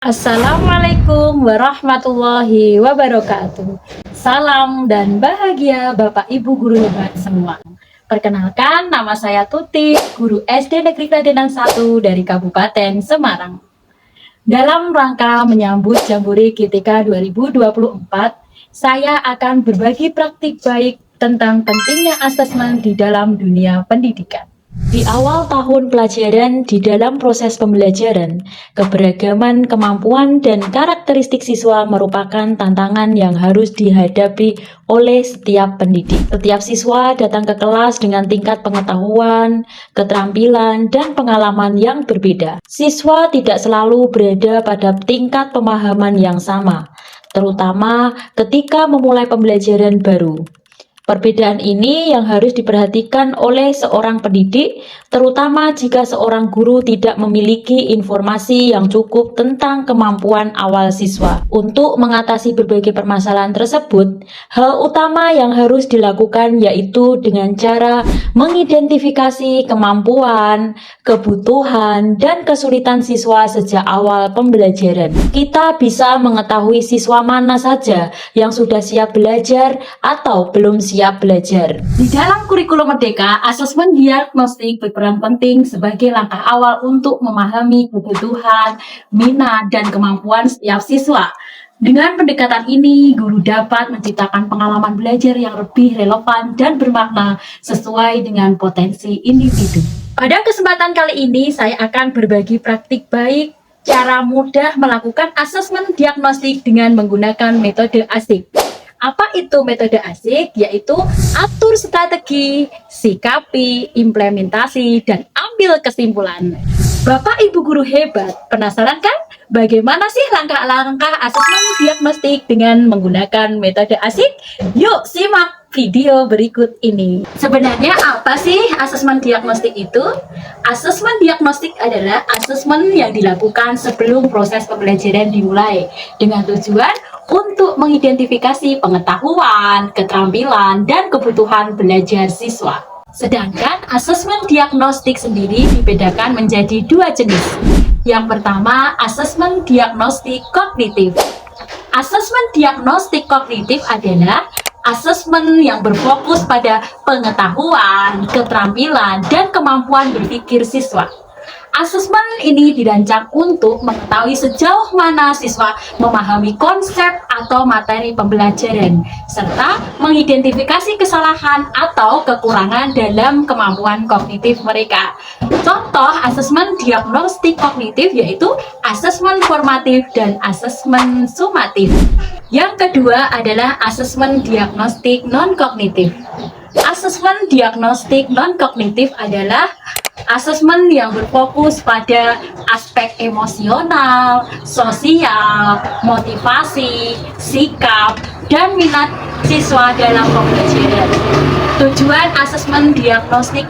Assalamualaikum warahmatullahi wabarakatuh. Salam dan bahagia Bapak Ibu guru hebat semua. Perkenalkan, nama saya Tuti, guru SD Negeri Kradenan 1 dari Kabupaten Semarang. Dalam rangka menyambut Jambore GTK 2024, saya akan berbagi praktik baik tentang pentingnya asesmen di dalam dunia pendidikan. Di awal tahun pelajaran, di dalam proses pembelajaran, keberagaman kemampuan dan karakteristik siswa merupakan tantangan yang harus dihadapi oleh setiap pendidik. Setiap siswa datang ke kelas dengan tingkat pengetahuan, keterampilan, dan pengalaman yang berbeda. Siswa tidak selalu berada pada tingkat pemahaman yang sama, terutama ketika memulai pembelajaran baru. Perbedaan ini yang harus diperhatikan oleh seorang pendidik, terutama jika seorang guru tidak memiliki informasi yang cukup tentang kemampuan awal siswa. Untuk mengatasi berbagai permasalahan tersebut, hal utama yang harus dilakukan yaitu dengan cara mengidentifikasi kemampuan, kebutuhan, dan kesulitan siswa sejak awal pembelajaran. Kita bisa mengetahui siswa mana saja yang sudah siap belajar atau belum siap belajar. Di dalam kurikulum Merdeka, asesmen diagnostik berperan penting sebagai langkah awal untuk memahami kebutuhan, minat, dan kemampuan setiap siswa. Dengan pendekatan ini, guru dapat menciptakan pengalaman belajar yang lebih relevan dan bermakna sesuai dengan potensi individu. Pada kesempatan kali ini, saya akan berbagi praktik baik cara mudah melakukan asesmen diagnostik dengan menggunakan metode ASIK. Apa itu metode ASIK? Yaitu atur strategi, sikapi, implementasi, dan ambil kesimpulan. Bapak Ibu guru hebat, penasaran kan? Bagaimana sih langkah-langkah asesmen diagnostik dengan menggunakan metode ASIK? Yuk simak video berikut ini. Sebenarnya apa sih asesmen diagnostik itu? Asesmen diagnostik adalah asesmen yang dilakukan sebelum proses pembelajaran dimulai dengan tujuan untuk mengidentifikasi pengetahuan, keterampilan, dan kebutuhan belajar siswa. Sedangkan asesmen diagnostik sendiri dibedakan menjadi dua jenis. Yang pertama, asesmen diagnostik kognitif. Asesmen diagnostik kognitif adalah asesmen yang berfokus pada pengetahuan, keterampilan, dan kemampuan berpikir siswa. Asesmen ini dirancang untuk mengetahui sejauh mana siswa memahami konsep atau materi pembelajaran, serta mengidentifikasi kesalahan atau kekurangan dalam kemampuan kognitif mereka. Contoh asesmen diagnostik kognitif yaitu asesmen formatif dan asesmen sumatif. Yang kedua adalah asesmen diagnostik non-kognitif. Asesmen diagnostik non-kognitif adalah asesmen yang berfokus pada aspek emosional, sosial, motivasi, sikap, dan minat siswa dalam pembelajaran. Tujuan asesmen diagnostik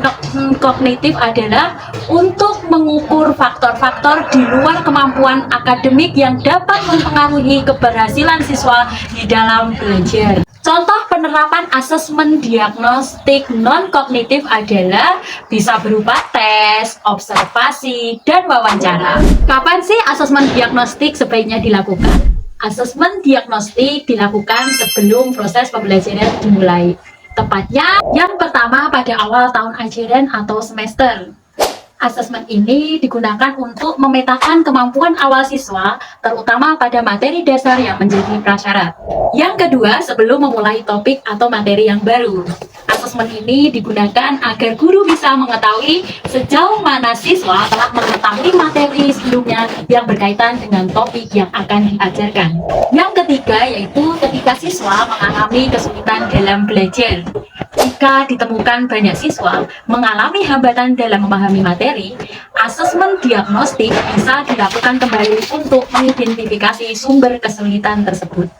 kognitif adalah untuk mengukur faktor-faktor di luar kemampuan akademik yang dapat mempengaruhi keberhasilan siswa di dalam belajar. Contoh penerapan asesmen diagnostik non-kognitif adalah bisa berupa tes, observasi, dan wawancara. Kapan sih asesmen diagnostik sebaiknya dilakukan? Asesmen diagnostik dilakukan sebelum proses pembelajaran dimulai. Tepatnya yang pertama pada awal tahun ajaran atau semester. Asesmen ini digunakan untuk memetakan kemampuan awal siswa, terutama pada materi dasar yang menjadi prasyarat. Yang kedua, sebelum memulai topik atau materi yang baru. Asesmen ini digunakan agar guru bisa mengetahui sejauh mana siswa telah mengetahui materi sebelumnya yang berkaitan dengan topik yang akan diajarkan. Yang ketiga, yaitu ketika siswa mengalami kesulitan dalam belajar. Jika ditemukan banyak siswa mengalami hambatan dalam memahami materi, asesmen diagnostik bisa dilakukan kembali untuk mengidentifikasi sumber kesulitan tersebut.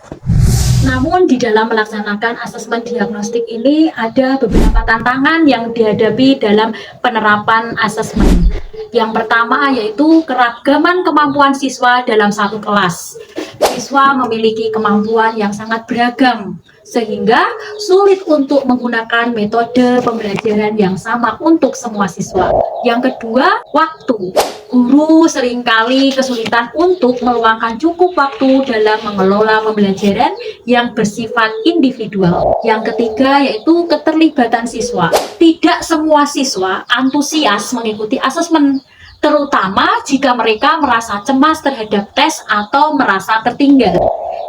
Namun di dalam melaksanakan asesmen diagnostik ini ada beberapa tantangan yang dihadapi dalam penerapan asesmen. Yang pertama yaitu keragaman kemampuan siswa dalam satu kelas. Siswa memiliki kemampuan yang sangat beragam, sehingga sulit untuk menggunakan metode pembelajaran yang sama untuk semua siswa. Yang kedua, waktu. Guru seringkali kesulitan untuk meluangkan cukup waktu dalam mengelola pembelajaran yang bersifat individual. Yang ketiga yaitu keterlibatan siswa. Tidak semua siswa antusias mengikuti asesmen, terutama jika mereka merasa cemas terhadap tes atau merasa tertinggal.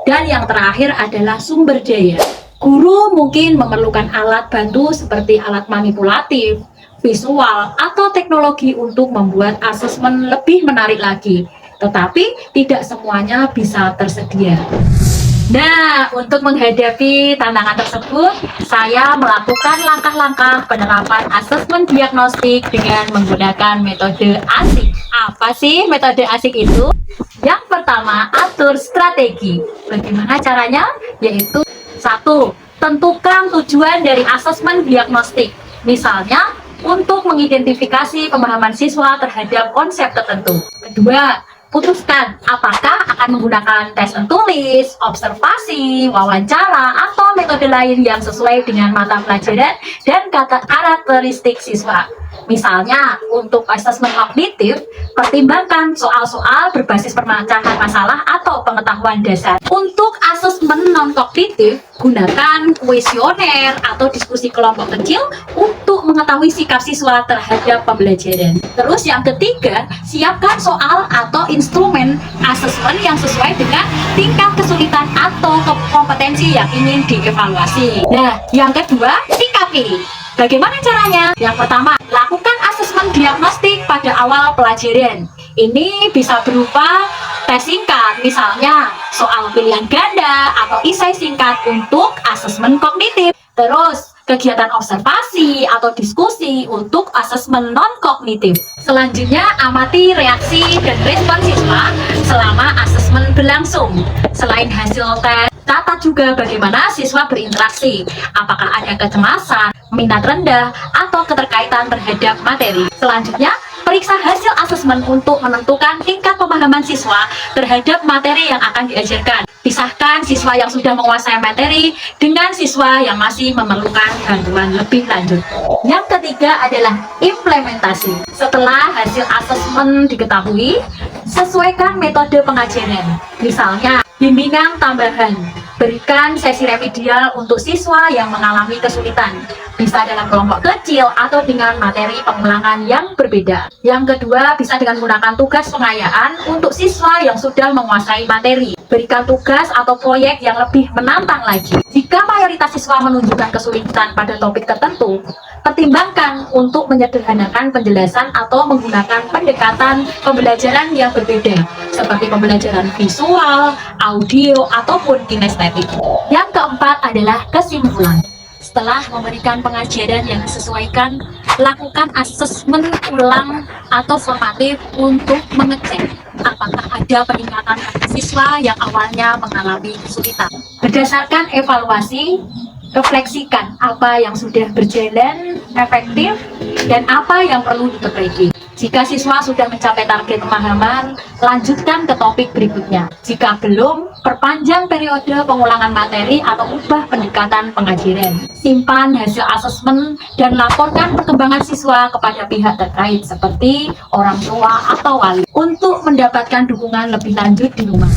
Dan yang terakhir adalah sumber daya. Guru mungkin memerlukan alat bantu seperti alat manipulatif, visual, atau teknologi untuk membuat asesmen lebih menarik lagi. Tetapi tidak semuanya bisa tersedia. Nah, untuk menghadapi tantangan tersebut, saya melakukan langkah-langkah penerapan asesmen diagnostik dengan menggunakan metode ASIK. Apa sih metode ASIK itu? Yang pertama, atur strategi. Bagaimana caranya? Yaitu satu, tentukan tujuan dari asesmen diagnostik. Misalnya, untuk mengidentifikasi pemahaman siswa terhadap konsep tertentu. Kedua, putuskan apakah akan menggunakan tes tulis, observasi, wawancara, atau metode lain yang sesuai dengan mata pelajaran dan karakteristik siswa. Misalnya, untuk asesmen kognitif, pertimbangkan soal-soal berbasis pemecahan masalah atau pengetahuan dasar. Untuk asesmen non-kognitif, gunakan kuesioner atau diskusi kelompok kecil untuk mengetahui sikap siswa terhadap pembelajaran. Terus yang ketiga, siapkan soal atau instrumen asesmen yang sesuai dengan tingkat kesulitan atau kompetensi yang ingin dievaluasi. Nah, yang kedua, sikapi. Bagaimana caranya? Yang pertama, lakukan asesmen diagnostik pada awal pelajaran. Ini bisa berupa tes singkat, misalnya soal pilihan ganda atau esai singkat untuk asesmen kognitif. Terus, kegiatan observasi atau diskusi untuk asesmen non-kognitif. Selanjutnya, amati reaksi dan respon siswa selama asesmen berlangsung. Selain hasil tes, catat juga bagaimana siswa berinteraksi. Apakah ada kecemasan, minat rendah, atau keterkaitan terhadap materi. Selanjutnya, periksa hasil asesmen untuk menentukan tingkat pemahaman siswa terhadap materi yang akan diajarkan. Pisahkan siswa yang sudah menguasai materi dengan siswa yang masih memerlukan bantuan lebih lanjut. Yang ketiga adalah implementasi. Setelah hasil asesmen diketahui, sesuaikan metode pengajaran. Misalnya, bimbingan tambahan. Berikan sesi remedial untuk siswa yang mengalami kesulitan, bisa dalam kelompok kecil atau dengan materi pengulangan yang berbeda. Yang kedua, bisa dengan menggunakan tugas pengayaan untuk siswa yang sudah menguasai materi. Berikan tugas atau proyek yang lebih menantang lagi. Jika mayoritas siswa menunjukkan kesulitan pada topik tertentu, pertimbangkan untuk menyederhanakan penjelasan atau menggunakan pendekatan pembelajaran yang berbeda, seperti pembelajaran visual, audio, ataupun kinestetik. Yang keempat adalah kesimpulan. Setelah memberikan pengajaran yang disesuaikan, lakukan asesmen ulang atau formatif untuk mengecek apakah ada peningkatan pada siswa yang awalnya mengalami kesulitan. Berdasarkan evaluasi, refleksikan apa yang sudah berjalan efektif dan apa yang perlu diperbaiki. Jika siswa sudah mencapai target pemahaman, lanjutkan ke topik berikutnya. Jika belum, perpanjang periode pengulangan materi atau ubah pendekatan pengajaran. Simpan hasil asesmen dan laporkan perkembangan siswa kepada pihak terkait seperti orang tua atau wali untuk mendapatkan dukungan lebih lanjut di rumah.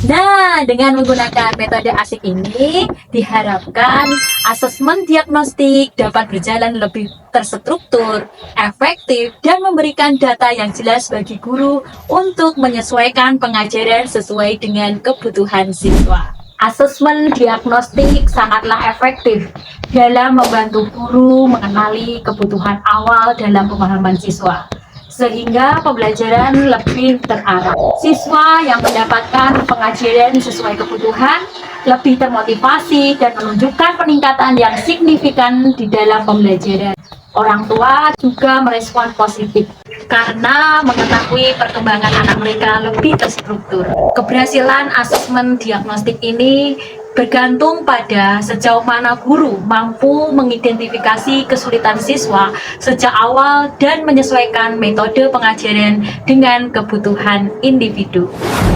Nah, dengan menggunakan metode ASIK ini, diharapkan asesmen diagnostik dapat berjalan lebih terstruktur, efektif, dan memberikan data yang jelas bagi guru untuk menyesuaikan pengajaran sesuai dengan kebutuhan siswa. Asesmen diagnostik sangatlah efektif dalam membantu guru mengenali kebutuhan awal dalam pemahaman siswa, sehingga pembelajaran lebih terarah. Siswa yang mendapatkan pengajaran sesuai kebutuhan lebih termotivasi dan menunjukkan peningkatan yang signifikan di dalam pembelajaran. Orang tua juga merespon positif karena mengetahui perkembangan anak mereka lebih terstruktur. Keberhasilan asesmen diagnostik ini bergantung pada sejauh mana guru mampu mengidentifikasi kesulitan siswa sejak awal dan menyesuaikan metode pengajaran dengan kebutuhan individu.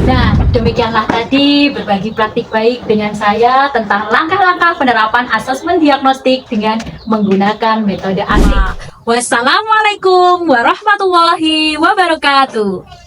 Nah, demikianlah tadi berbagi praktik baik dengan saya tentang langkah-langkah penerapan asesmen diagnostik dengan menggunakan metode ASIK. Wassalamualaikum warahmatullahi wabarakatuh.